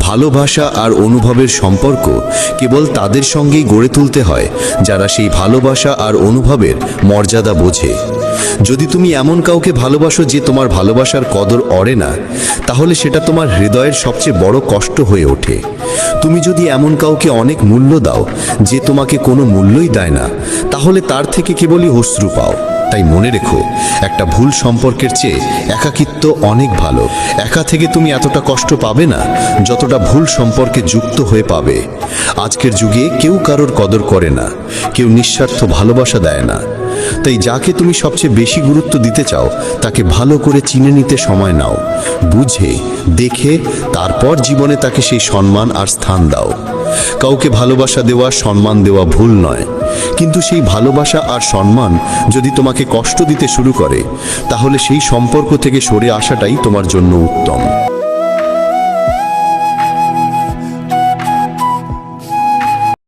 ভালোবাসা আর অনুভবের সম্পর্ক কেবল তাদের সঙ্গেই গড়ে তুলতে হয় যারা সেই ভালোবাসা আর অনুভবের মর্যাদা বোঝে। যদি তুমি এমন কাউকে ভালোবাসো যে তোমার ভালোবাসার কদর অরে না, তাহলে সেটা তোমার হৃদয়ের সবচেয়ে বড় কষ্ট হয়ে ওঠে। তুমি যদি এমন কাউকে অনেক মূল্য দাও যে তোমাকে কোনো মূল্যই দেয় না, তাহলে তার থেকে কেবলই অশ্রু পাও। তাই মনে রেখো, একটা ভুল সম্পর্কের চেয়ে একাকিত্ব অনেক ভালো। একা থেকে তুমি এতটা কষ্ট পাবে না যতটা ভুল সম্পর্কে যুক্ত হয়ে পাবে। আজকের যুগে কেউ কারোর কদর করে না, কেউ নিঃস্বার্থ ভালোবাসা দেয় না। তাই যাকে তুমি সবচেয়ে বেশি গুরুত্ব দিতে চাও তাকে ভালো করে চিনে নিতে সময় নাও, বুঝে দেখে তারপর জীবনে তাকে সেই সম্মান আর স্থান দাও। কাউকে ভালোবাসা দেওয়া, সম্মান দেওয়া ভুল নয়, কিন্তু সেই ভালোবাসা আর সম্মান যদি তোমাকে কষ্ট দিতে শুরু করে, তাহলে সেই সম্পর্ক থেকে সরে আসাটাই তোমার জন্য উত্তম।